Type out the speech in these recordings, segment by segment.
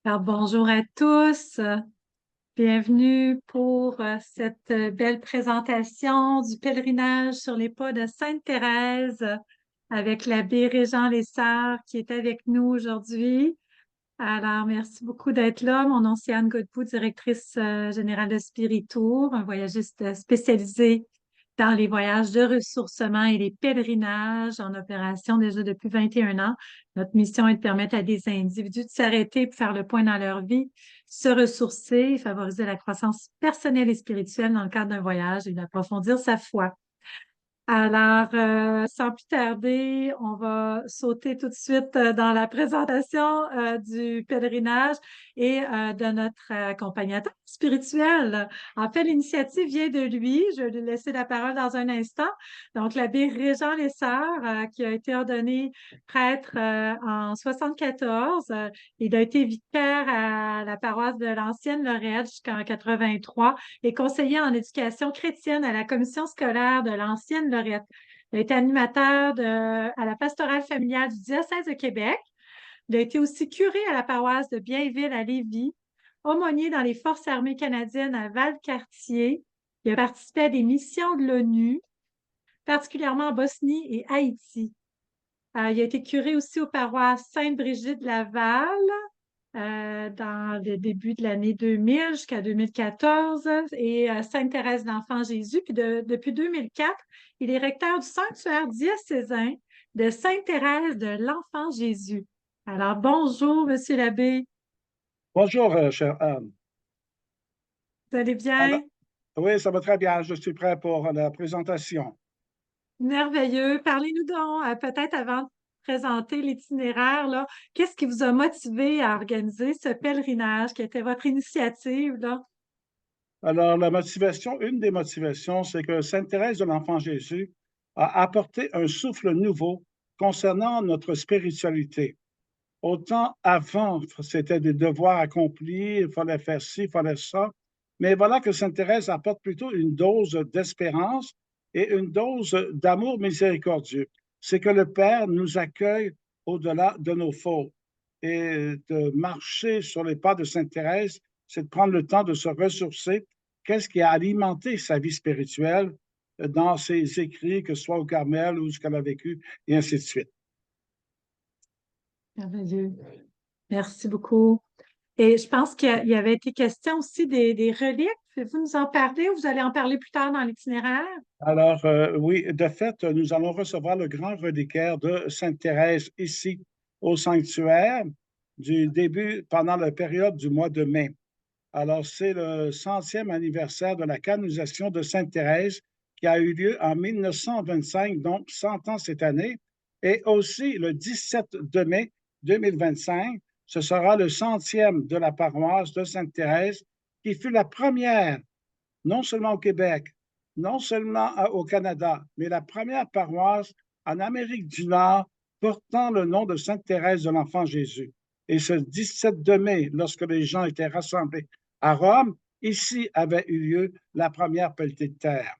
Alors, bonjour à tous. Bienvenue pour cette belle présentation du pèlerinage sur les pas de Sainte-Thérèse avec l'abbé Régent Lessard qui est avec nous aujourd'hui. Alors, merci beaucoup d'être là. Mon nom, c'est Anne Godbout, directrice générale de Spiritour, un voyagiste spécialisé dans les voyages de ressourcement et les pèlerinages en opération déjà depuis 21 ans. Notre mission est de permettre à des individus de s'arrêter et de faire le point dans leur vie, se ressourcer, favoriser la croissance personnelle et spirituelle dans le cadre d'un voyage et d'approfondir sa foi. Alors, sans plus tarder, on va sauter tout de suite dans la présentation du pèlerinage et de notre accompagnateur spirituel. En fait, l'initiative vient de lui. Je vais lui laisser la parole dans un instant. Donc, l'abbé Régent Lessard, qui a été ordonné prêtre en 74. Il a été vicaire à la paroisse de l'Ancienne Lorette jusqu'en 83 et conseiller en éducation chrétienne à la commission scolaire de l'Ancienne Lorette. Il a été animateur à la pastorale familiale du diocèse de Québec. Il a été aussi curé à la paroisse de Bienville à Lévis, aumônier dans les Forces armées canadiennes à Valcartier. Il a participé à des missions de l'ONU, particulièrement en Bosnie et Haïti. Il a été curé aussi aux paroisses Sainte-Brigitte-Laval, dans le début de l'année 2000 jusqu'à 2014 et Sainte-Thérèse d'Enfant Jésus. Puis depuis 2004, il est recteur du sanctuaire diocésain de Sainte-Thérèse de l'Enfant Jésus. Alors, bonjour, Monsieur l'abbé. Bonjour, chère Anne. Vous allez Alors, bien? oui, ça va très bien. Je suis prêt pour la présentation. Merveilleux. Parlez-nous donc, peut-être avant de présenter l'itinéraire, là, qu'est-ce qui vous a motivé à organiser ce pèlerinage qui était votre initiative, là? Alors, une des motivations, c'est que Sainte Thérèse de l'Enfant Jésus a apporté un souffle nouveau concernant notre spiritualité. Autant avant, c'était des devoirs accomplis, il fallait faire ci, il fallait ça. Mais voilà que Sainte Thérèse apporte plutôt une dose d'espérance et une dose d'amour miséricordieux. C'est que le Père nous accueille au-delà de nos fautes. Et de marcher sur les pas de Sainte Thérèse, c'est de prendre le temps de se ressourcer. Qu'est-ce qui a alimenté sa vie spirituelle dans ses écrits, que ce soit au Carmel ou ce qu'elle a vécu, et ainsi de suite. Merveilleux. Merci beaucoup. Et je pense qu'il y avait été question aussi des reliques. Pouvez-vous nous en parler ou vous allez en parler plus tard dans l'itinéraire? Alors, oui, de fait, nous allons recevoir le grand reliquaire de Sainte Thérèse ici au sanctuaire du début, pendant la période du mois de mai. Alors, c'est le 100e anniversaire de la canonisation de Sainte Thérèse qui a eu lieu en 1925, donc 100 ans cette année. Et aussi, le 17 de mai 2025, ce sera le 100e de la paroisse de Sainte Thérèse qui fut la première, non seulement au Québec, non seulement au Canada, mais la première paroisse en Amérique du Nord portant le nom de Sainte Thérèse de l'Enfant Jésus. Et ce 17 de mai, lorsque les gens étaient rassemblés à Rome, ici avait eu lieu la première pelletée de terre.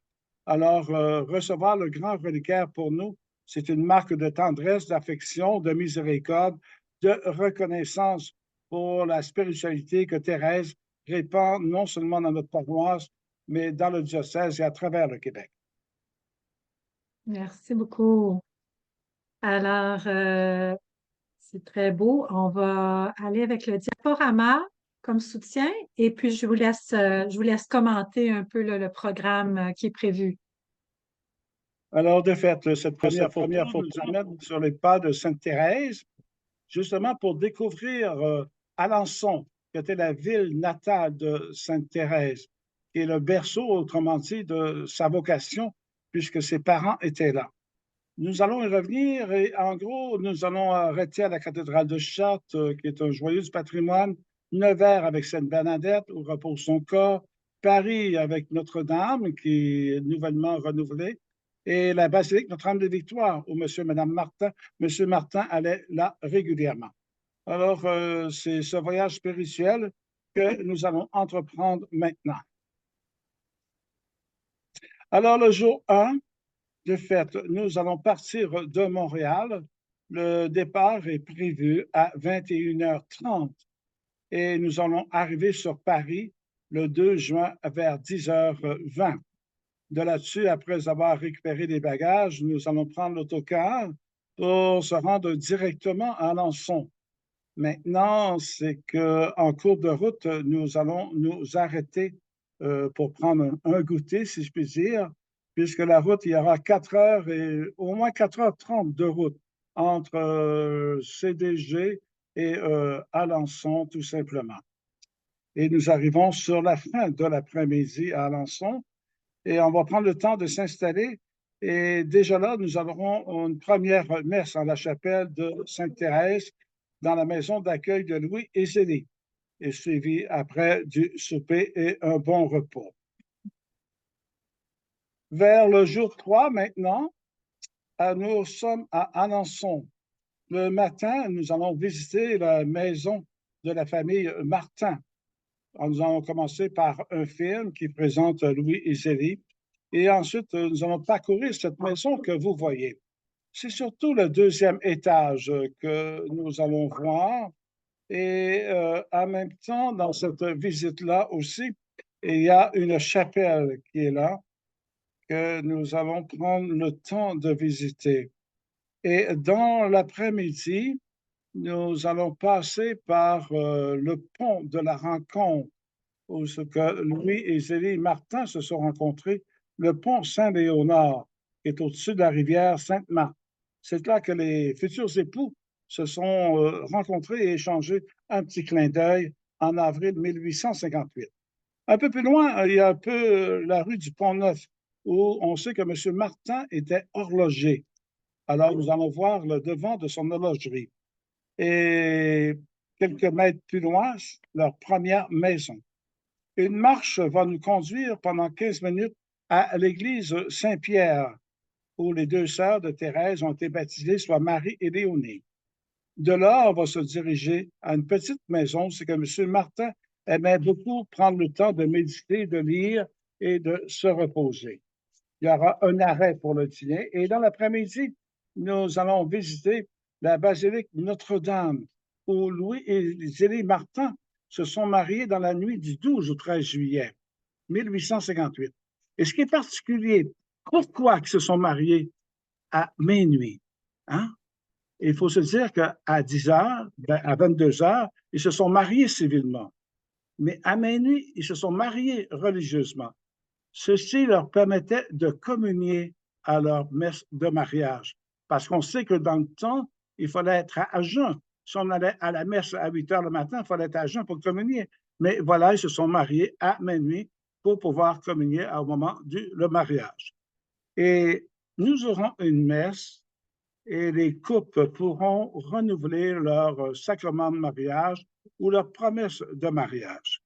Alors, recevoir le grand reliquaire pour nous, c'est une marque de tendresse, d'affection, de miséricorde, de reconnaissance pour la spiritualité que Thérèse répand non seulement dans notre paroisse, mais dans le diocèse et à travers le Québec. Merci beaucoup. Alors, c'est très beau. On va aller avec le diaporama comme soutien et puis je vous laisse commenter un peu là, le programme qui est prévu. Alors, de fait, cette première photo nous amène sur les pas de Sainte-Thérèse, justement pour découvrir Alençon, qui était la ville natale de Sainte-Thérèse, qui est le berceau, autrement dit, de sa vocation, puisque ses parents étaient là. Nous allons y revenir et en gros, nous allons arrêter à la cathédrale de Chartres, qui est un joyeux du patrimoine, Nevers avec Sainte-Bernadette, où repose son corps, Paris avec Notre-Dame, qui est nouvellement renouvelée, et la basilique Notre-Dame de Victoire, où Monsieur et Madame Martin, Monsieur Martin allait là régulièrement. Alors, c'est ce voyage spirituel que nous allons entreprendre maintenant. Alors, le jour 1, de fait, nous allons partir de Montréal. Le départ est prévu à 21h30. et nous allons arriver sur Paris le 2 juin vers 10h20. De là-dessus, après avoir récupéré des bagages, nous allons prendre l'autocar pour se rendre directement à Alençon. Maintenant, c'est qu'en cours de route, nous allons nous arrêter pour prendre un goûter, si je puis dire, puisque la route, il y aura 4 heures et au moins 4h30 de route entre CDG et Alençon, tout simplement. Et nous arrivons sur la fin de l'après-midi à Alençon et on va prendre le temps de s'installer. Et déjà là, nous aurons une première messe en la chapelle de Sainte-Thérèse dans la maison d'accueil de Louis et Zélie, et suivi après du souper et un bon repas. Vers le jour 3 maintenant, nous sommes à Alençon. Le matin, nous allons visiter la maison de la famille Martin. Nous allons commencer par un film qui présente Louis et Zélie. Et ensuite, nous allons parcourir cette maison que vous voyez. C'est surtout le deuxième étage que nous allons voir. Et en même temps, dans cette visite-là aussi, il y a une chapelle qui est là que nous allons prendre le temps de visiter. Et dans l'après-midi, nous allons passer par le pont de la rencontre où ce que Louis et Zélie Martin se sont rencontrés, le pont Saint-Léonard, qui est au-dessus de la rivière Sainte-Marthe. C'est là que les futurs époux se sont rencontrés et échangé un petit clin d'œil en avril 1858. Un peu plus loin, il y a un peu la rue du Pont-Neuf, où on sait que M. Martin était horloger. Alors, nous allons voir le devant de son horlogerie. Et quelques mètres plus loin, leur première maison. Une marche va nous conduire pendant 15 minutes à l'église Saint-Pierre, où les deux sœurs de Thérèse ont été baptisées, soit Marie et Léonie. De là, on va se diriger à une petite maison. C'est que M. Martin aimait beaucoup prendre le temps de méditer, de lire et de se reposer. Il y aura un arrêt pour le dîner. Et dans l'après-midi, nous allons visiter la basilique Notre-Dame, où Louis et Zélie Martin se sont mariés dans la nuit du 12 au 13 juillet 1858. Et ce qui est particulier, pourquoi ils se sont mariés à minuit? Hein? Il faut se dire qu'à 10 heures, à 22 heures, ils se sont mariés civilement. Mais à minuit, ils se sont mariés religieusement. Ceci leur permettait de communier à leur messe de mariage. Parce qu'on sait que dans le temps, il fallait être à jeun. Si on allait à la messe à 8 heures le matin, il fallait être à jeun pour communier. Mais voilà, ils se sont mariés à minuit pour pouvoir communier au moment du le mariage. Et nous aurons une messe et les couples pourront renouveler leur sacrement de mariage ou leur promesse de mariage.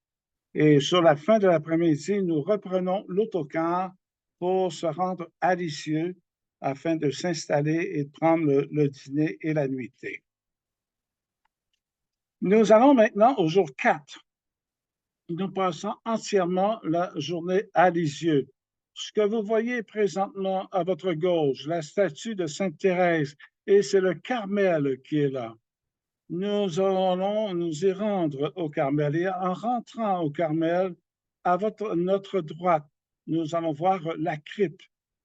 Et sur la fin de l'après-midi, nous reprenons l'autocar pour se rendre à Lisieux afin de s'installer et de prendre le dîner et la nuitée. Nous allons maintenant au jour 4. Nous passons entièrement la journée à Lisieux. Ce que vous voyez présentement à votre gauche, la statue de Sainte-Thérèse, et c'est le Carmel qui est là. Nous allons nous y rendre au Carmel. Et en rentrant au Carmel, à notre droite, nous allons voir la crypte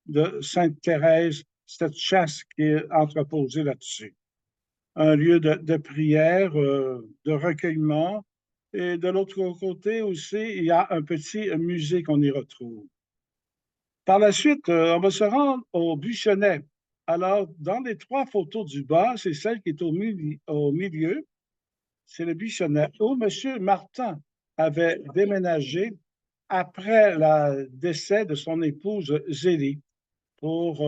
de Sainte-Thérèse, cette chasse qui est entreposée là-dessus. Un lieu de prière, de recueillement. Et de l'autre côté aussi, il y a un petit musée qu'on y retrouve. Par la suite, on va se rendre au Buissonnet. Alors, dans les 3 photos du bas, c'est celle qui est au milieu, c'est le Buissonnet, où M. Martin avait déménagé après le décès de son épouse Zélie pour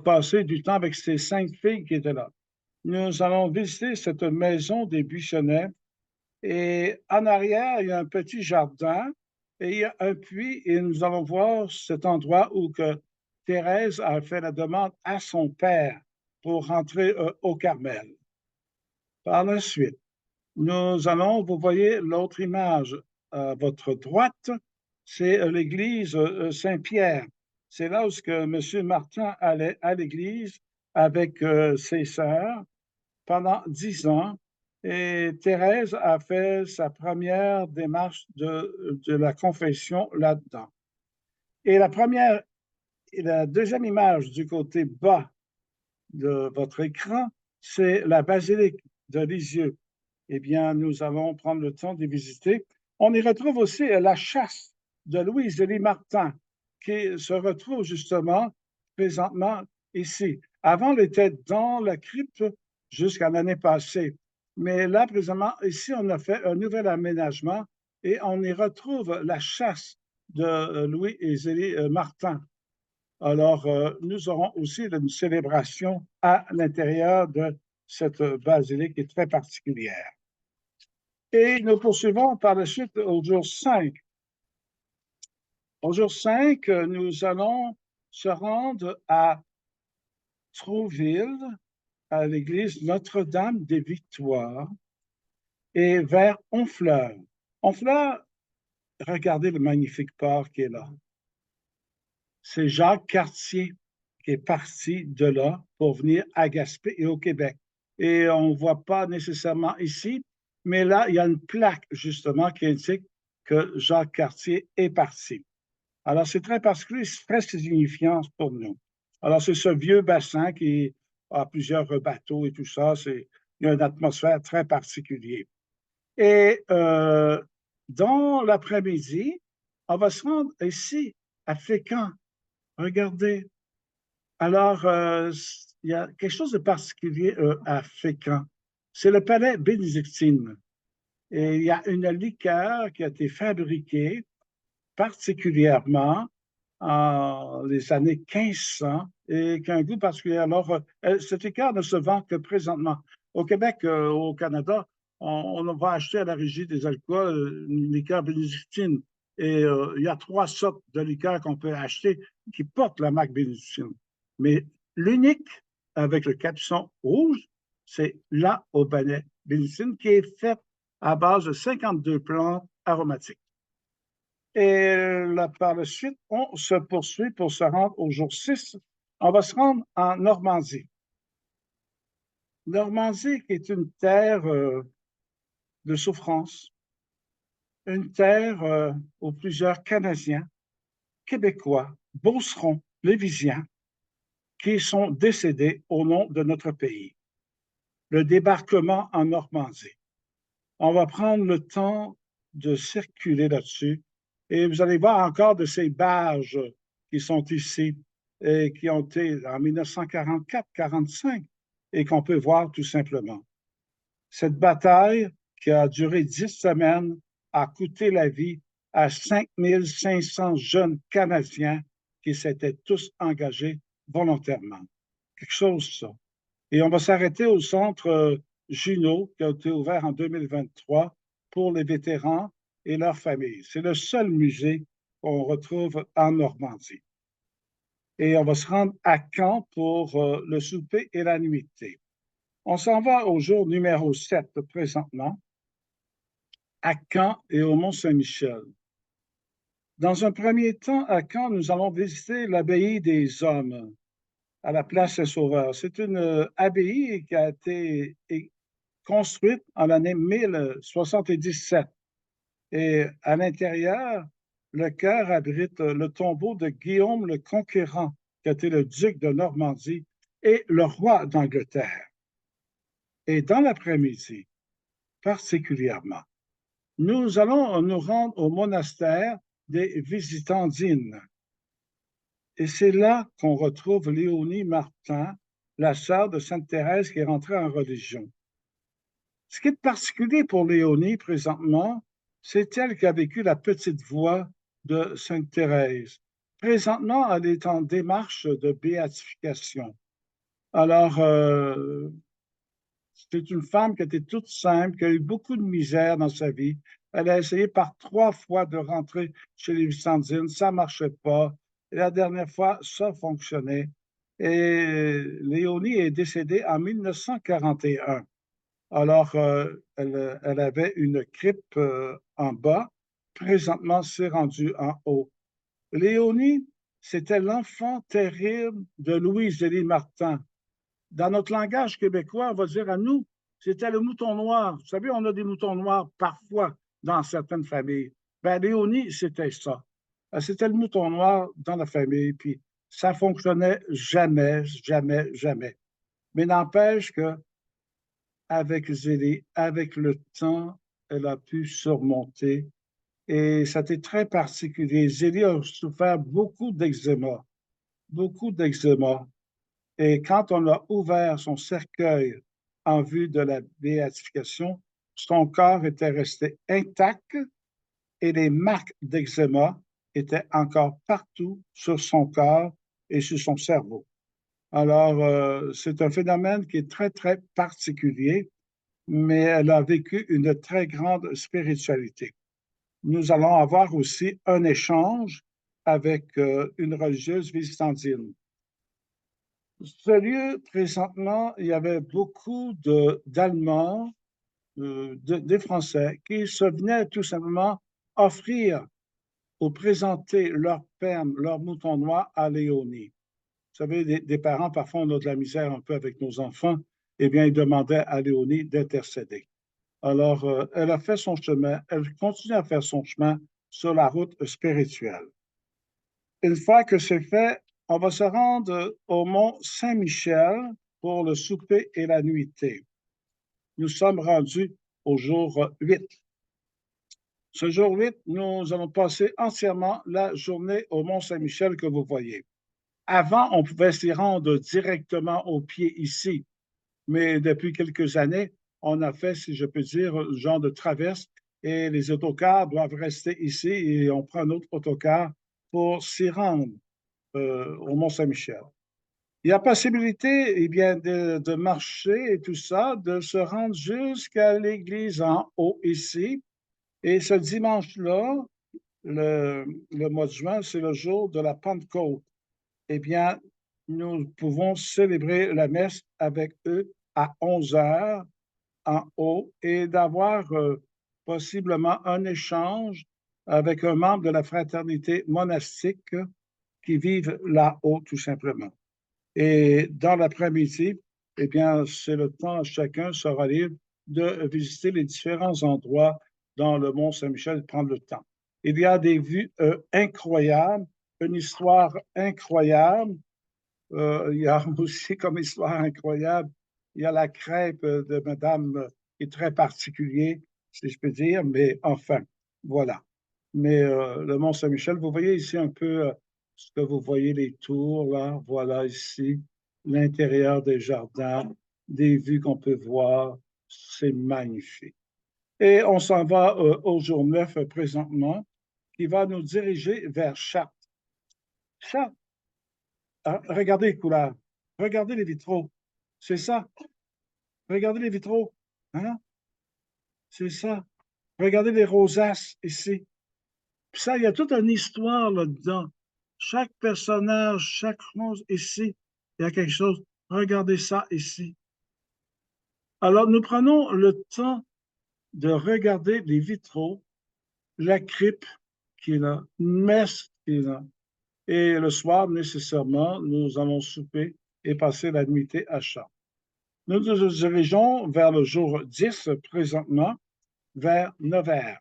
passer du temps avec ses 5 filles qui étaient là. Nous allons visiter cette maison des Buissonnets et en arrière, il y a un petit jardin et il y a un puits et nous allons voir cet endroit où que Thérèse a fait la demande à son père pour rentrer au Carmel. Par la suite, vous voyez l'autre image à votre droite, c'est l'église Saint-Pierre. C'est là où M. Martin allait à l'église avec ses sœurs pendant 10 ans Et Thérèse a fait sa première démarche de la confession là-dedans. Et la deuxième image du côté bas de votre écran, c'est la basilique de Lisieux. Eh bien, nous allons prendre le temps de visiter. On y retrouve aussi la chasse de Louise-Élie Martin, qui se retrouve justement présentement ici. Avant, elle était dans la crypte jusqu'à l'année passée. Mais là, présentement, ici, on a fait un nouvel aménagement et on y retrouve la chasse de Louis-Zélie Martin. Alors, nous aurons aussi une célébration à l'intérieur de cette basilique qui est très particulière. Et nous poursuivons par la suite au jour 5. Au jour 5, nous allons se rendre à Trouville, à l'église Notre-Dame des Victoires, et vers Honfleur. Honfleur, regardez le magnifique port qui est là. C'est Jacques Cartier qui est parti de là pour venir à Gaspé et au Québec. Et on ne voit pas nécessairement ici, mais là, il y a une plaque justement qui indique que Jacques Cartier est parti. Alors, c'est très particulier, c'est très signifiant pour nous. Alors, c'est ce vieux bassin qui a plusieurs bateaux et tout ça. Il y a une atmosphère très particulière. Et dans l'après-midi, on va se rendre ici, à Fécamp. Regardez. Alors, il y a quelque chose de particulier à Fécamp. C'est le palais bénédictine. Et il y a une liqueur qui a été fabriquée particulièrement en les années 1500 et qui a un goût particulier. Alors, cette liqueur ne se vend que présentement. Au Québec, au Canada, on va acheter à la Régie des alcools une liqueur bénédictine. Et il y a 3 sortes de liqueurs qu'on peut acheter qui portent la marque bénédictine. Mais l'unique avec le capuchon rouge, c'est la Aubanet bénédictine qui est faite à base de 52 plantes aromatiques. Et là, par la suite, on se poursuit pour se rendre au jour 6. On va se rendre en Normandie. Normandie qui est une terre de souffrance, une terre où plusieurs Canadiens, Québécois, Beaucerons, Lévisiens, qui sont décédés au nom de notre pays. Le débarquement en Normandie. On va prendre le temps de circuler là-dessus et vous allez voir encore de ces barges qui sont ici et qui ont été en 1944-45 et qu'on peut voir tout simplement. Cette bataille qui a duré 10 semaines a coûté la vie à 5500 jeunes Canadiens qui s'étaient tous engagés volontairement. Quelque chose, ça. Et on va s'arrêter au centre Juno, qui a été ouvert en 2023 pour les vétérans et leurs familles. C'est le seul musée qu'on retrouve en Normandie. Et on va se rendre à Caen pour le souper et la nuitée. On s'en va au jour numéro 7 présentement, à Caen et au Mont-Saint-Michel. Dans un premier temps, à Caen, nous allons visiter l'abbaye des Hommes à la place Saint-Sauveur. C'est une abbaye qui a été construite en l'année 1077. Et à l'intérieur, le chœur abrite le tombeau de Guillaume le Conquérant, qui a été le duc de Normandie et le roi d'Angleterre. Et dans l'après-midi, particulièrement, nous allons nous rendre au monastère des Visitandines. Et c'est là qu'on retrouve Léonie Martin, la sœur de Sainte Thérèse qui est rentrée en religion. Ce qui est particulier pour Léonie présentement, c'est elle qui a vécu la petite voix de Sainte Thérèse. Présentement, elle est en démarche de béatification. Alors, c'est une femme qui était toute simple, qui a eu beaucoup de misère dans sa vie. Elle a essayé par 3 fois de rentrer chez les Vicentines, ça ne marchait pas. Et la dernière fois, ça fonctionnait. Et Léonie est décédée en 1941. Alors, elle avait une crypte en bas. Présentement, c'est rendu en haut. Léonie, c'était l'enfant terrible de Louise-Élie Martin. Dans notre langage québécois, on va dire à nous, C'était le mouton noir. Vous savez, on a des moutons noirs parfois dans certaines familles. Ben, Léonie, c'était ça. C'était le mouton noir dans la famille, puis ça fonctionnait jamais, jamais, jamais. Mais n'empêche que avec Zélie, avec le temps, elle a pu surmonter. Et ça a été très particulier. Zélie a souffert beaucoup d'eczéma. Et quand on a ouvert son cercueil en vue de la béatification, son corps était resté intact et les marques d'eczéma étaient encore partout sur son corps et sur son cerveau. Alors, c'est un phénomène qui est très, très particulier, mais elle a vécu une très grande spiritualité. Nous allons avoir aussi un échange avec une religieuse visitandine. Ce lieu, présentement, il y avait beaucoup d'Allemands, des Français, qui se venaient tout simplement offrir ou présenter leur perme, leur mouton noir à Léonie. Vous savez, des parents, parfois, on a de la misère un peu avec nos enfants. Eh bien, ils demandaient à Léonie d'intercéder. Alors, elle a fait son chemin, elle continue à faire son chemin sur la route spirituelle. Une fois que c'est fait, on va se rendre au mont Saint-Michel pour le souper et la nuitée. Nous sommes rendus au jour 8. Ce jour 8, nous allons passer entièrement la journée au mont Saint-Michel que vous voyez. Avant, on pouvait s'y rendre directement au pied ici, mais depuis quelques années, on a fait, si je peux dire, un genre de traverse et les autocars doivent rester ici et on prend un autre autocar pour s'y rendre au Mont-Saint-Michel. Il y a possibilité, eh bien, de marcher et tout ça, de se rendre jusqu'à l'église en haut ici. Et ce dimanche-là, le mois de juin, c'est le jour de la Pentecôte. Eh bien, nous pouvons célébrer la messe avec eux à 11 heures en haut et d'avoir possiblement un échange avec un membre de la fraternité monastique qui vivent là-haut, tout simplement. Et dans l'après-midi, eh bien, c'est le temps, chacun sera libre de visiter les différents endroits dans le Mont-Saint-Michel, de prendre le temps. Il y a des vues incroyables, une histoire incroyable. Il y a aussi comme histoire incroyable, il y a la crêpe de Madame qui est très particulier, si je peux dire, mais enfin, voilà. Mais le Mont-Saint-Michel, vous voyez ici un peu ce que vous voyez, les tours, là, voilà ici, l'intérieur des jardins, des vues qu'on peut voir, c'est magnifique. Et on s'en va au jour 9 présentement, qui va nous diriger vers Chartres. Chartres, regardez les couleurs, regardez les vitraux, c'est ça, regardez les vitraux, hein? C'est ça. Regardez les rosaces ici. Puis ça, il y a toute une histoire là-dedans. Chaque personnage, chaque chose ici, il y a quelque chose. Regardez ça ici. Alors, nous prenons le temps de regarder les vitraux, la crypte qui est là, une messe qui est là. Et le soir, nécessairement, nous allons souper et passer la nuitée à Chartres. Nous nous dirigeons vers le jour 10 présentement, vers Nevers.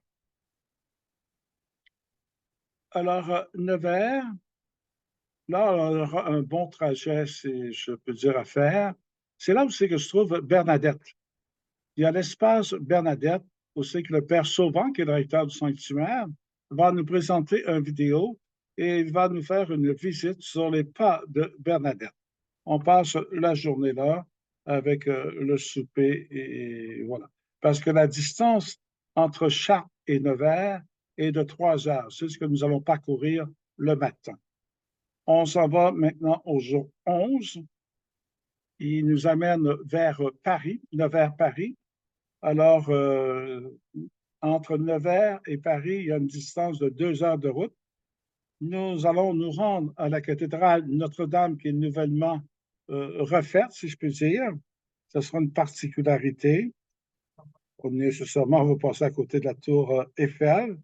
Alors, Nevers, là, on aura un bon trajet, si je peux dire, à faire. C'est là où c'est que se trouve Bernadette. Il y a l'espace Bernadette, où c'est que le père Sauvant, qui est le directeur du sanctuaire, va nous présenter une vidéo et il va nous faire une visite sur les pas de Bernadette. On passe la journée là avec le souper et voilà. Parce que la distance entre Chartres et Nevers est de 3 heures. C'est ce que nous allons parcourir le matin. On s'en va maintenant au jour 11. Il nous amène vers Paris, Nevers-Paris. Alors, entre Nevers et Paris, il y a une distance de 2 heures de route. Nous allons nous rendre à la cathédrale Notre-Dame qui est nouvellement refaite, si je peux dire. Ce sera une particularité. Nécessairement, on va passer à côté de la tour Eiffel.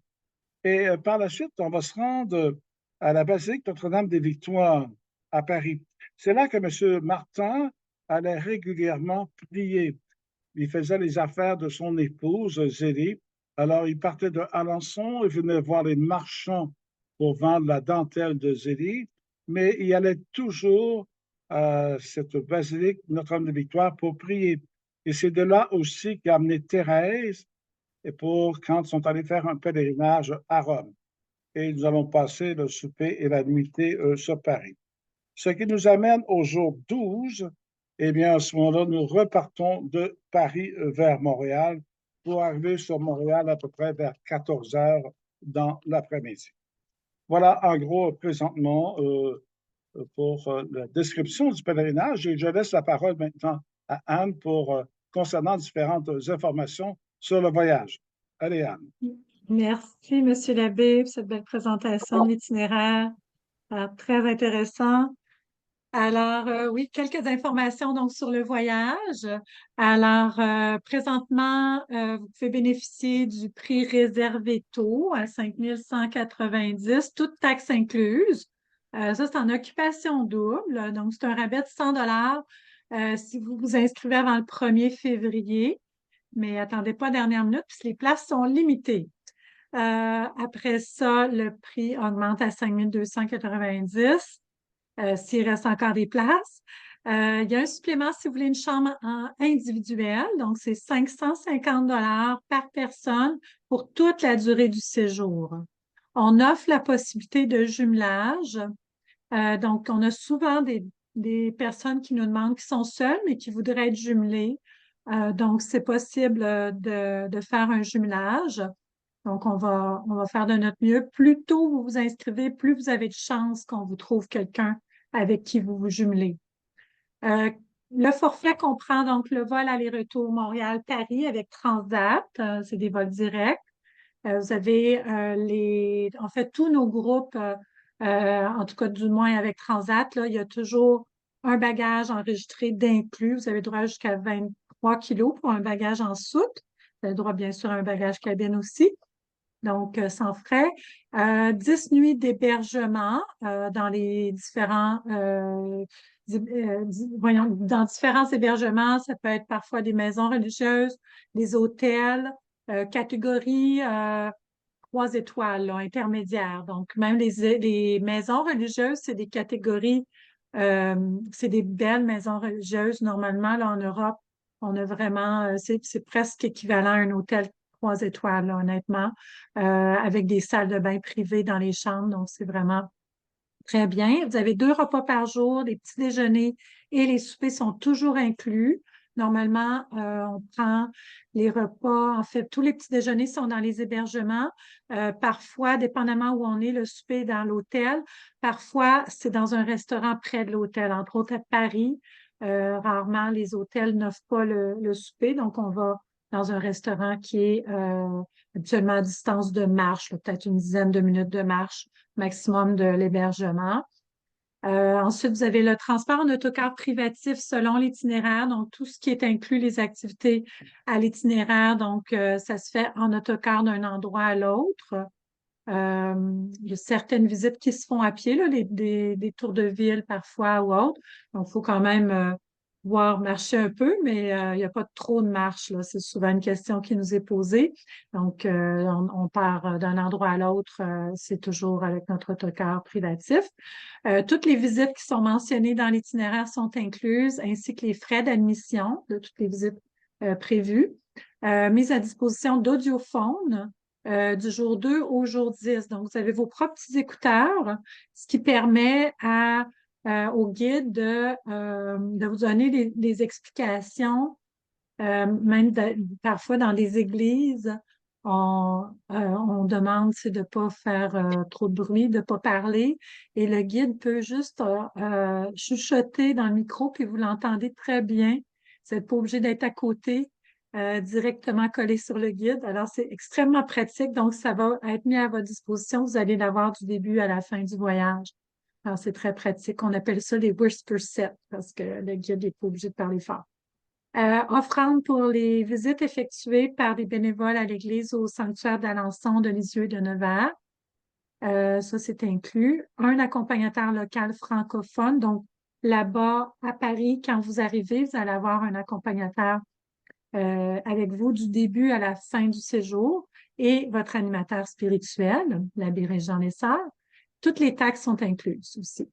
Et par la suite, on va se rendre à la basilique Notre-Dame-des-Victoires à Paris. C'est là que M. Martin allait régulièrement prier. il faisait les affaires de son épouse, Zélie. Alors, il partait de Alençon, il venait voir les marchands pour vendre la dentelle de Zélie, mais il allait toujours à cette basilique Notre-Dame-de-Victoire pour prier. Et c'est de là aussi qu'a amené Thérèse et pour quand ils sont allés faire un pèlerinage à Rome. Et nous allons passer le souper et la nuitée sur Paris. Ce qui nous amène au jour 12. Eh bien, à ce moment-là, nous repartons de Paris vers Montréal pour arriver sur Montréal à peu près vers 14 heures dans l'après-midi. Voilà, en gros, présentement, pour la description du pèlerinage. Et je laisse la parole maintenant à Anne pour concernant différentes informations sur le voyage. Allez, Anne. Merci, Monsieur l'abbé, pour cette belle présentation de l'itinéraire. Très intéressant. Alors, oui, quelques informations donc sur le voyage. Alors, présentement, vous pouvez bénéficier du prix réservé tôt à 5 190, toute taxe incluse. Ça, c'est en occupation double. Donc, c'est un rabais de 100 si vous vous inscrivez avant le 1er février. Mais attendez pas à la dernière minute, puisque les places sont limitées. Après ça, le prix augmente à 5 290 s'il reste encore des places. Il y a un supplément si vous voulez une chambre individuelle, donc c'est 550 par personne pour toute la durée du séjour. On offre la possibilité de jumelage. Donc, on a souvent des personnes qui nous demandent qui sont seules, mais qui voudraient être jumelées. Donc, c'est possible de faire un jumelage. Donc, on va faire de notre mieux. Plus tôt vous vous inscrivez, plus vous avez de chances qu'on vous trouve quelqu'un avec qui vous vous jumelez. Le forfait comprend donc le vol aller-retour Montréal-Paris avec Transat. C'est des vols directs. Vous avez en fait, tous nos groupes, en tout cas du moins avec Transat, là, il y a toujours un bagage enregistré d'inclus. Vous avez droit jusqu'à 23 kilos pour un bagage en soute. Vous avez droit, bien sûr, à un bagage cabine aussi. Donc, sans frais. 10 nuits d'hébergement dans les différents dans différents hébergements. Ça peut être parfois des maisons religieuses, des hôtels, catégorie 3 étoiles, là, intermédiaires. Donc, même les maisons religieuses, c'est des catégories, c'est des belles maisons religieuses. Normalement, là, en Europe, on a vraiment, c'est presque équivalent à un hôtel 3 étoiles, là, honnêtement, avec des salles de bain privées dans les chambres. Donc, c'est vraiment très bien. Vous avez 2 repas par jour, les petits déjeuners et les soupers sont toujours inclus. Normalement, on prend les repas, en fait, tous les petits déjeuners sont dans les hébergements. Parfois, dépendamment où on est, le souper est dans l'hôtel. Parfois, c'est dans un restaurant près de l'hôtel, entre autres à Paris. Rarement, les hôtels n'offrent pas le souper, donc on va dans un restaurant qui est habituellement à distance de marche, peut-être une dizaine de minutes de marche maximum de l'hébergement. Ensuite, vous avez le transport en autocar privatif selon l'itinéraire, donc tout ce qui est inclus, les activités à l'itinéraire, donc ça se fait en autocar d'un endroit à l'autre. Il y a certaines visites qui se font à pied, là, des tours de ville parfois ou autres. Donc, il faut quand même voir marcher un peu, mais il n'y a pas trop de marche, là. C'est souvent une question qui nous est posée. Donc, on part d'un endroit à l'autre, c'est toujours avec notre autocar privatif. Toutes les visites qui sont mentionnées dans l'itinéraire sont incluses, ainsi que les frais d'admission de toutes les visites prévues. Mise à disposition d'audiophones du jour 2 au jour 10. Donc, vous avez vos propres petits écouteurs, ce qui permet au guide de vous donner des explications, même parfois dans des églises. On demande de ne pas faire trop de bruit, de ne pas parler. Et le guide peut juste chuchoter dans le micro, puis vous l'entendez très bien. Vous n'êtes pas obligé d'être à côté, directement collé sur le guide. Alors, c'est extrêmement pratique. Donc, ça va être mis à votre disposition. Vous allez l'avoir du début à la fin du voyage. Alors, c'est très pratique. On appelle ça les whisper sets parce que le guide n'est pas obligé de parler fort. Offrande pour les visites effectuées par des bénévoles à l'église au sanctuaire d'Alençon, de Lisieux et de Nevers. Ça, c'est inclus. Un accompagnateur local francophone. Donc, là-bas, à Paris, quand vous arrivez, vous allez avoir un accompagnateur avec vous du début à la fin du séjour et votre animateur spirituel, l'abbé Régent Lessard. Toutes les taxes sont incluses aussi.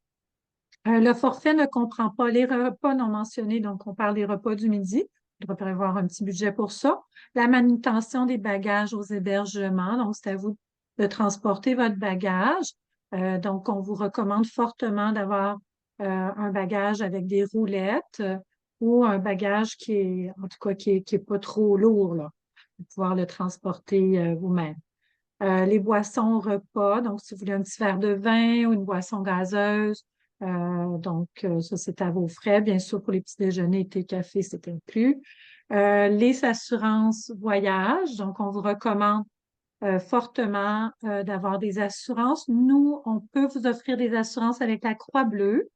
Le forfait ne comprend pas les repas non mentionnés, donc on parle des repas du midi. Il devrait prévoir un petit budget pour ça. La manutention des bagages aux hébergements, donc c'est à vous de transporter votre bagage. Donc, on vous recommande fortement d'avoir un bagage avec des roulettes ou un bagage qui est, en tout cas, qui est pas trop lourd, là, pour pouvoir le transporter vous-même. Les boissons au repas, donc si vous voulez un petit verre de vin ou une boisson gazeuse, ça, c'est à vos frais. Bien sûr, pour les petits déjeuners, thé, café, c'est inclus. Les assurances voyage, donc on vous recommande fortement d'avoir des assurances. Nous, on peut vous offrir des assurances avec la Croix-Bleue.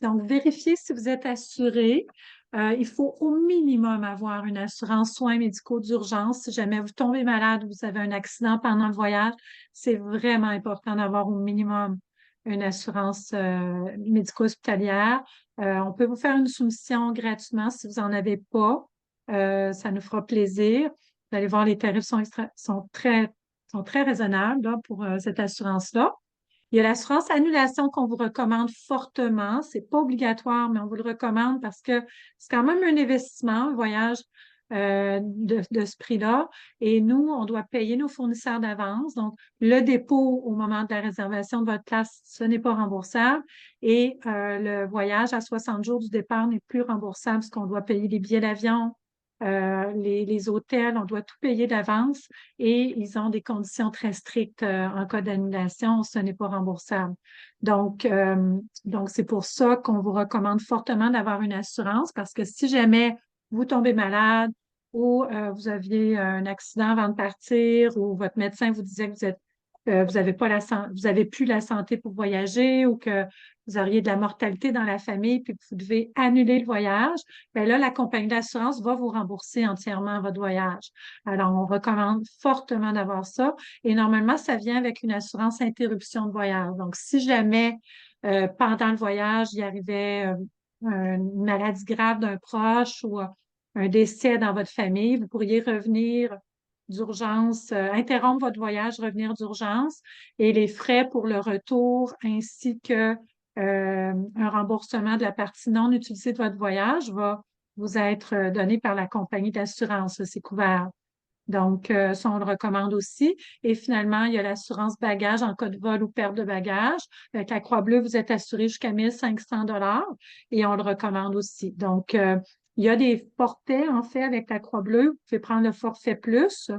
Donc, vérifiez si vous êtes assuré. Il faut au minimum avoir une assurance soins médicaux d'urgence. Si jamais vous tombez malade ou vous avez un accident pendant le voyage, c'est vraiment important d'avoir au minimum une assurance médico-hospitalière. On peut vous faire une soumission gratuitement si vous n'en avez pas. Ça nous fera plaisir. Vous allez voir, les tarifs sont très raisonnables là, pour cette assurance-là. Il y a l'assurance annulation qu'on vous recommande fortement. C'est pas obligatoire, mais on vous le recommande parce que c'est quand même un investissement, un voyage de ce prix-là. Et nous, on doit payer nos fournisseurs d'avance. Donc, le dépôt au moment de la réservation de votre place, ce n'est pas remboursable. Et le voyage à 60 jours du départ n'est plus remboursable parce qu'on doit payer les billets d'avion, les hôtels, on doit tout payer d'avance et ils ont des conditions très strictes en cas d'annulation, ce n'est pas remboursable. Donc c'est pour ça qu'on vous recommande fortement d'avoir une assurance parce que si jamais vous tombez malade ou vous aviez un accident avant de partir ou votre médecin vous disait que vous avez pas vous avez plus la santé pour voyager ou que vous auriez de la mortalité dans la famille puis que vous devez annuler le voyage, bien là, la compagnie d'assurance va vous rembourser entièrement votre voyage. Alors, on recommande fortement d'avoir ça. Et normalement, ça vient avec une assurance interruption de voyage. Donc, si jamais pendant le voyage, il y arrivait une maladie grave d'un proche ou un décès dans votre famille, vous pourriez revenir d'urgence, interrompre votre voyage, revenir d'urgence et les frais pour le retour ainsi que un remboursement de la partie non utilisée de votre voyage va vous être donné par la compagnie d'assurance. C'est couvert. Donc, ça, on le recommande aussi. Et finalement, il y a l'assurance bagage en cas de vol ou perte de bagage. Avec la Croix-Bleue, vous êtes assuré jusqu'à 1 500 $ et on le recommande aussi. Donc, il y a des forfaits, en fait, avec la Croix-Bleue. Vous pouvez prendre le forfait plus.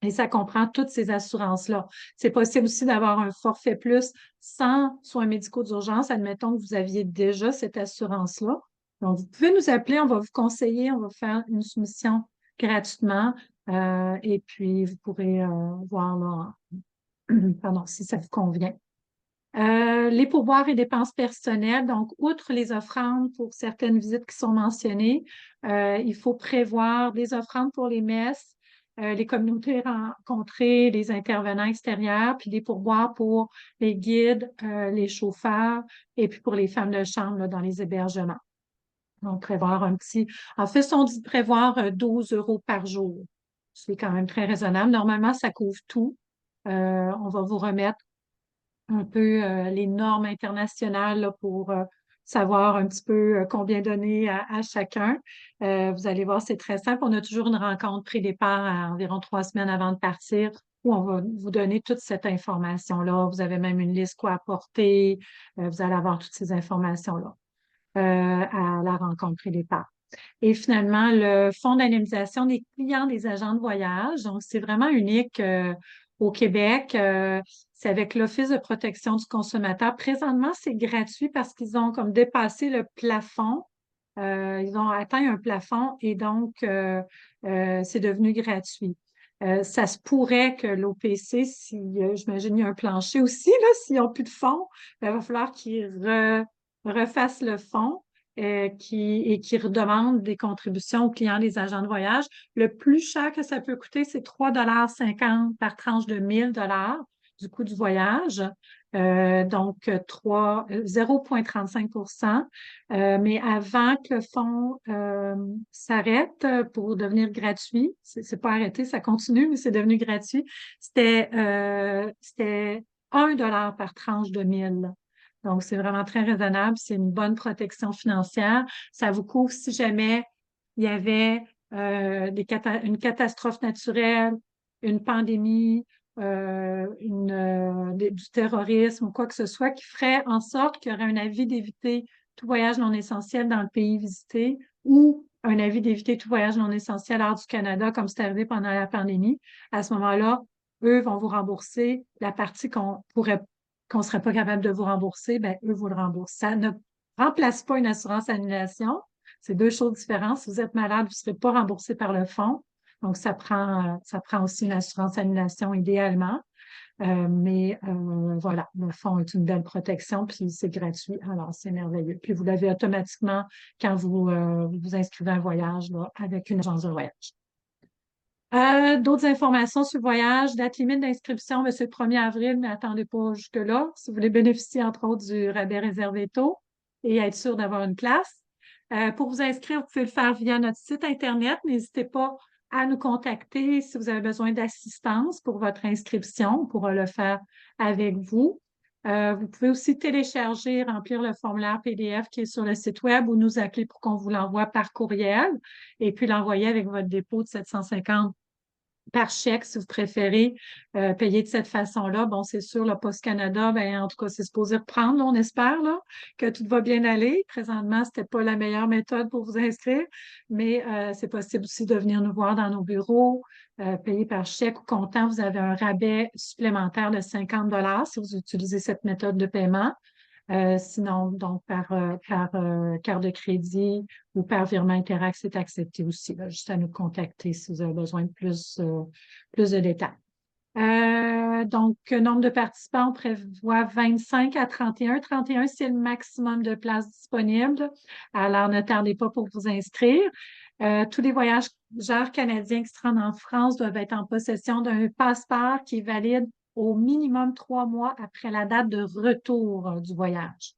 Et ça comprend toutes ces assurances-là. C'est possible aussi d'avoir un forfait plus sans soins médicaux d'urgence. Admettons que vous aviez déjà cette assurance-là. Donc, vous pouvez nous appeler, on va vous conseiller, on va vous faire une soumission gratuitement. Et puis, vous pourrez voir là, pardon, si ça vous convient. Les pourboires et dépenses personnelles, donc, outre les offrandes pour certaines visites qui sont mentionnées, il faut prévoir des offrandes pour les messes, les communautés rencontrées, les intervenants extérieurs, puis des pourboires pour les guides, les chauffeurs, et puis pour les femmes de chambre là, dans les hébergements. Donc, prévoir en fait, on dit prévoir 12 € par jour. C'est quand même très raisonnable. Normalement, ça couvre tout. On va vous remettre un peu les normes internationales là, pour savoir un petit peu combien donner à chacun. Vous allez voir, c'est très simple. On a toujours une rencontre pré-départ à environ 3 semaines avant de partir où on va vous donner toute cette information-là. Vous avez même une liste quoi apporter. Vous allez avoir toutes ces informations-là à la rencontre pré-départ. Et finalement, le fonds d'indemnisation des clients des agents de voyage. Donc, c'est vraiment unique au Québec. C'est avec l'Office de protection du consommateur. Présentement, c'est gratuit parce qu'ils ont comme dépassé le plafond. Ils ont atteint un plafond et donc, c'est devenu gratuit. Ça se pourrait que l'OPC, si j'imagine il y a un plancher aussi, là, s'ils n'ont plus de fonds, il va falloir qu'ils refassent le fonds qui redemande des contributions aux clients des agents de voyage. Le plus cher que ça peut coûter, c'est 3,50 $ par tranche de 1 000 $ du coût du voyage. donc 0,35 mais avant que le fonds s'arrête pour devenir gratuit, c'est pas arrêté, ça continue, mais c'est devenu gratuit, c'était 1 $ par tranche de 1000. Donc, c'est vraiment très raisonnable, c'est une bonne protection financière. Ça vous couvre si jamais il y avait une catastrophe naturelle, une pandémie, du terrorisme ou quoi que ce soit qui ferait en sorte qu'il y aurait un avis d'éviter tout voyage non essentiel dans le pays visité ou un avis d'éviter tout voyage non essentiel hors du Canada, comme c'est arrivé pendant la pandémie. À ce moment-là, eux vont vous rembourser la partie qu'on serait pas capable de vous rembourser, ben, eux vous le remboursent. Ça ne remplace pas une assurance annulation. C'est deux choses différentes. Si vous êtes malade, vous ne serez pas remboursé par le fonds. Donc, ça prend aussi une assurance annulation idéalement. Mais voilà, le fonds est une belle protection, puis c'est gratuit, alors c'est merveilleux. Puis vous l'avez automatiquement quand vous inscrivez un voyage là, avec une agence de voyage. D'autres informations sur le voyage, date limite d'inscription, ben, c'est le 1er avril, mais attendez pas jusque-là. Si vous voulez bénéficier, entre autres, du rabais réservé tôt et être sûr d'avoir une place. Pour vous inscrire, vous pouvez le faire via notre site Internet. N'hésitez pas à nous contacter si vous avez besoin d'assistance pour votre inscription. On pourra le faire avec vous. Vous pouvez aussi télécharger, remplir le formulaire PDF qui est sur le site web ou nous appeler pour qu'on vous l'envoie par courriel et puis l'envoyer avec votre dépôt de 750 par chèque, si vous préférez payer de cette façon-là. Bon, c'est sûr, le Post Canada, ben, en tout cas, c'est supposé reprendre, là, on espère là, que tout va bien aller. Présentement, c'était pas la meilleure méthode pour vous inscrire, mais c'est possible aussi de venir nous voir dans nos bureaux, payer par chèque ou comptant. Vous avez un rabais supplémentaire de 50 $ si vous utilisez cette méthode de paiement. Sinon, donc, par carte de crédit ou par virement Interac, c'est accepté aussi. Là, juste à nous contacter si vous avez besoin de plus de détails. Donc, nombre de participants, on prévoit 25 à 31. 31, c'est le maximum de places disponibles. Alors, ne tardez pas pour vous inscrire. Tous les voyageurs canadiens qui se rendent en France doivent être en possession d'un passeport qui est valide au minimum 3 mois après la date de retour du voyage.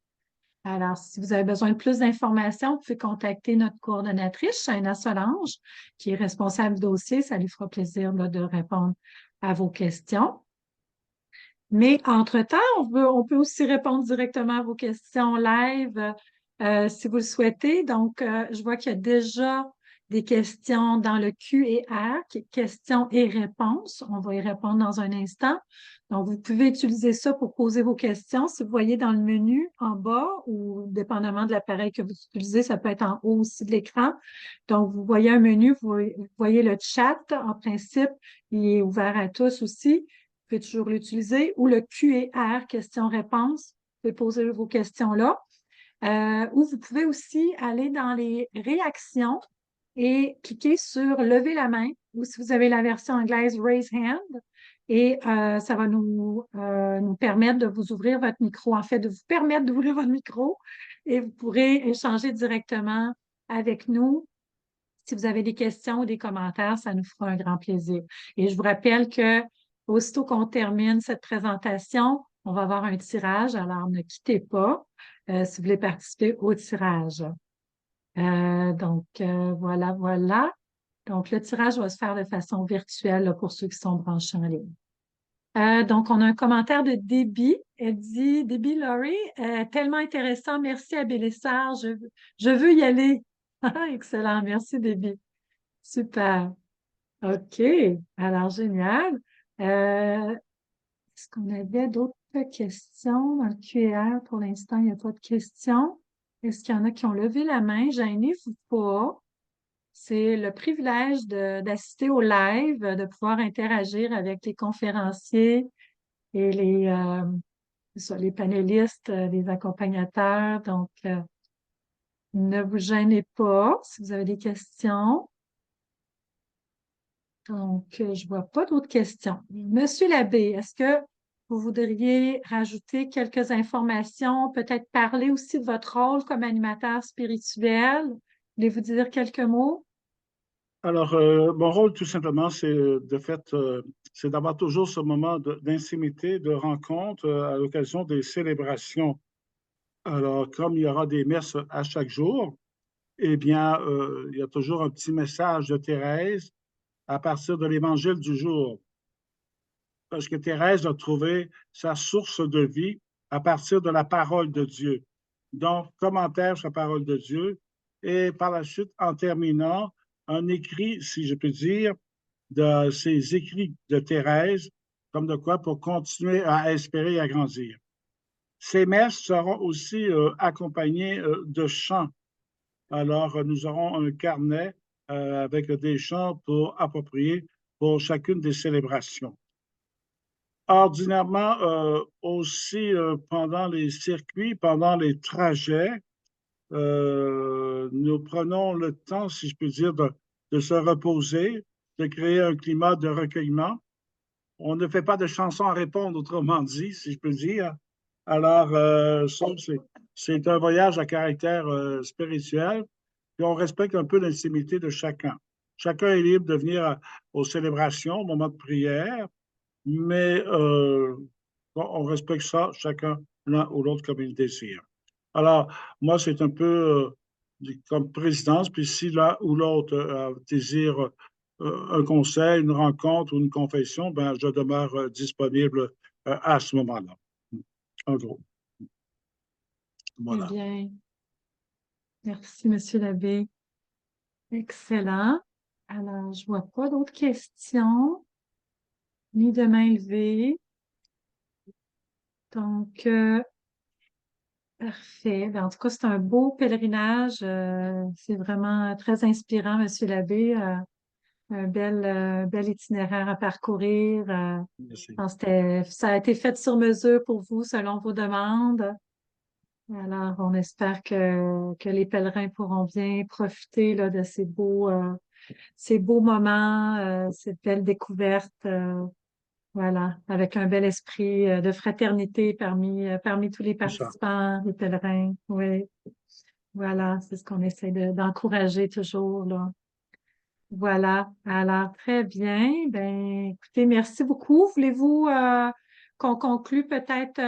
Alors, si vous avez besoin de plus d'informations, vous pouvez contacter notre coordonnatrice, Shaina Solange, qui est responsable du dossier. Ça lui fera plaisir là, de répondre à vos questions. Mais entre-temps, on peut aussi répondre directement à vos questions live si vous le souhaitez. Donc, je vois qu'il y a déjà des questions dans le Q&A, questions et réponses. On va y répondre dans un instant. Donc, vous pouvez utiliser ça pour poser vos questions. Si vous voyez dans le menu en bas ou dépendamment de l'appareil que vous utilisez, ça peut être en haut aussi de l'écran. Donc, vous voyez un menu, vous voyez le chat. En principe, il est ouvert à tous aussi. Vous pouvez toujours l'utiliser, ou le Q&A, questions-réponses. Vous pouvez poser vos questions là. Ou vous pouvez aussi aller dans les réactions et cliquer sur lever la main, ou si vous avez la version anglaise, raise hand, et ça va nous permettre de vous ouvrir votre micro, en fait, de vous permettre d'ouvrir votre micro, et vous pourrez échanger directement avec nous. Si vous avez des questions ou des commentaires, ça nous fera un grand plaisir. Et je vous rappelle que aussitôt qu'on termine cette présentation, on va avoir un tirage, alors ne quittez pas si vous voulez participer au tirage. Voilà, voilà. Donc, le tirage va se faire de façon virtuelle là, pour ceux qui sont branchés en ligne. Donc, on a un commentaire de Debbie. Elle dit, Debbie Laurie, tellement intéressant. Merci à Bélessard. Je veux y aller. Excellent. Merci, Debbie. Super. OK. Alors, génial. Est-ce qu'on avait d'autres questions dans le QR? Pour l'instant, il n'y a pas de questions. Est-ce qu'il y en a qui ont levé la main? Gênez-vous pas. C'est le privilège d'assister au live, de pouvoir interagir avec les conférenciers et les panélistes, les accompagnateurs. Donc, ne vous gênez pas si vous avez des questions. Donc, je ne vois pas d'autres questions. Monsieur Labbé, est-ce que vous voudriez rajouter quelques informations, peut-être parler aussi de votre rôle comme animateur spirituel? Voulez-vous dire quelques mots? Alors, mon rôle, tout simplement, c'est de fait, c'est d'avoir toujours ce moment d'intimité, de rencontre à l'occasion des célébrations. Alors, comme il y aura des messes à chaque jour, eh bien, il y a toujours un petit message de Thérèse à partir de l'évangile du jour. Parce que Thérèse a trouvé sa source de vie à partir de la parole de Dieu. Donc, commentaire sur la parole de Dieu, et par la suite, en terminant, un écrit, si je peux dire, de ces écrits de Thérèse, comme de quoi pour continuer à espérer et à grandir. Ces messes seront aussi accompagnées de chants. Alors, nous aurons un carnet avec des chants pour approprier pour chacune des célébrations. Ordinairement, aussi pendant les circuits, pendant les trajets, nous prenons le temps, si je peux dire, de se reposer, de créer un climat de recueillement. On ne fait pas de chansons à répondre, autrement dit, si je peux dire. Alors, c'est un voyage à caractère spirituel, puis on respecte un peu l'intimité de chacun. Chacun est libre de venir aux célébrations, au moment de prière, mais bon, on respecte ça, chacun l'un ou l'autre comme il désire. Alors, moi, c'est un peu comme présidence, puis si l'un ou l'autre désire un conseil, une rencontre ou une confession, ben, je demeure disponible à ce moment-là. En gros. Eh Voilà. bien, merci, Monsieur l'abbé. Excellent. Alors, je vois pas d'autres questions, ni de main levée. Donc, parfait. Ben, en tout cas, c'est un beau pèlerinage. C'est vraiment très inspirant, Monsieur l'abbé. Un bel itinéraire à parcourir. Je Merci. pense que ça a été fait sur mesure pour vous, selon vos demandes. Alors, on espère que les pèlerins pourront bien profiter là, de ces beaux moments, cette belle découverte, voilà, avec un bel esprit de fraternité parmi tous les C'est ça. participants, les pèlerins. Oui, voilà, c'est ce qu'on essaie d'encourager toujours, là. Voilà, alors très bien. Ben, écoutez, merci beaucoup. Voulez-vous qu'on conclue peut-être,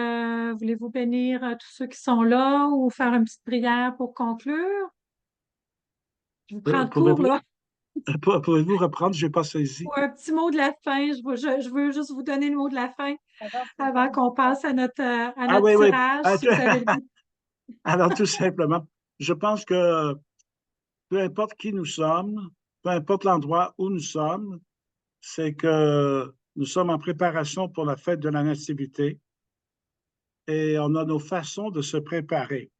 voulez-vous bénir tous ceux qui sont là ou faire une petite prière pour conclure? Je vous prends le cours, Pouvez-vous là. pouvez-vous reprendre? Je n'ai pas saisi. Ou un petit mot de la fin. Je veux juste vous donner le mot de la fin avant qu'on passe à Ah notre oui, oui. tirage, si vous avez le goût. Alors, tout simplement, je pense que peu importe qui nous sommes, peu importe l'endroit où nous sommes, c'est que nous sommes en préparation pour la fête de la Nativité et on a nos façons de se préparer.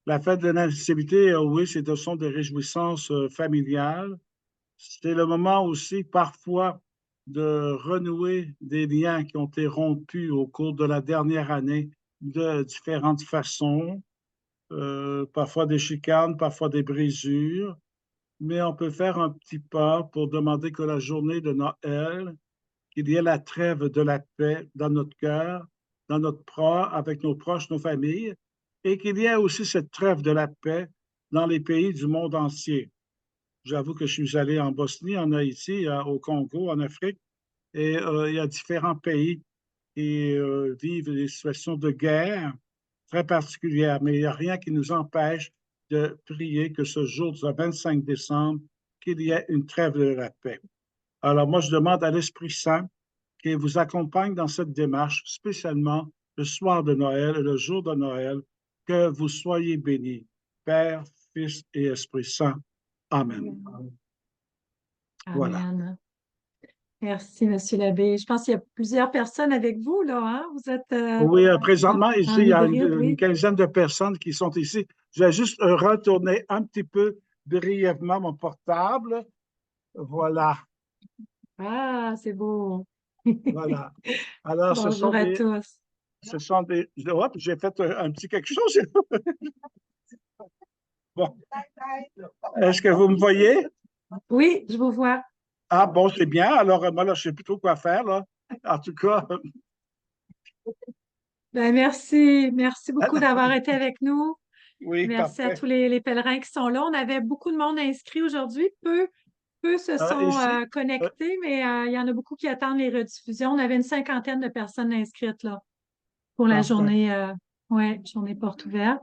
La fête de la Nativité, oui, ce sont des réjouissances familiales. C'est le moment aussi, parfois, de renouer des liens qui ont été rompus au cours de la dernière année de différentes façons, parfois des chicanes, parfois des brisures, mais on peut faire un petit pas pour demander que la journée de Noël, qu'il y ait la trêve de la paix dans notre cœur, dans notre avec nos proches, nos familles, et qu'il y ait aussi cette trêve de la paix dans les pays du monde entier. J'avoue que je suis allé en Bosnie, en Haïti, au Congo, en Afrique, et il y a différents pays qui vivent des situations de guerre très particulières, mais il n'y a rien qui nous empêche de prier que ce jour du 25 décembre, qu'il y ait une trêve de la paix. Alors moi, je demande à l'Esprit Saint qu'il vous accompagne dans cette démarche, spécialement le soir de Noël et le jour de Noël, que vous soyez bénis, Père, Fils et Esprit Saint. Amen. Voilà. Amen. Merci, Monsieur l'abbé. Je pense qu'il y a plusieurs personnes avec vous, là, hein? Vous êtes Oui, présentement, ici, en il y a hybride, une oui. quinzaine de personnes qui sont ici. Je vais juste retourner un petit peu brièvement mon portable. Voilà, Ah, c'est beau. voilà. Alors, Bonjour à tous. hop, j'ai fait un petit quelque chose. Bon, est-ce que vous me voyez? Oui, je vous vois. Ah, bon, c'est bien. Alors, moi, là, je ne sais plus trop quoi faire, là. En tout cas, Ben, merci beaucoup d'avoir été avec nous. oui, Merci à parfait. tous les pèlerins qui sont là. On avait beaucoup de monde inscrit aujourd'hui, peu Peu se sont Ici, connectés, mais il y en a beaucoup qui attendent les rediffusions. On avait une cinquantaine de personnes inscrites là, pour la parfait. journée, journée porte ouverte.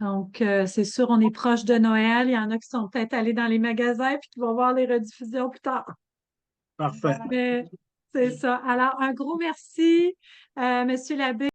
Donc, c'est sûr, on est proche de Noël. Il y en a qui sont peut-être allés dans les magasins puis qui vont voir les rediffusions plus tard. Parfait. Mais c'est ça. Alors, un gros merci, Monsieur l'abbé.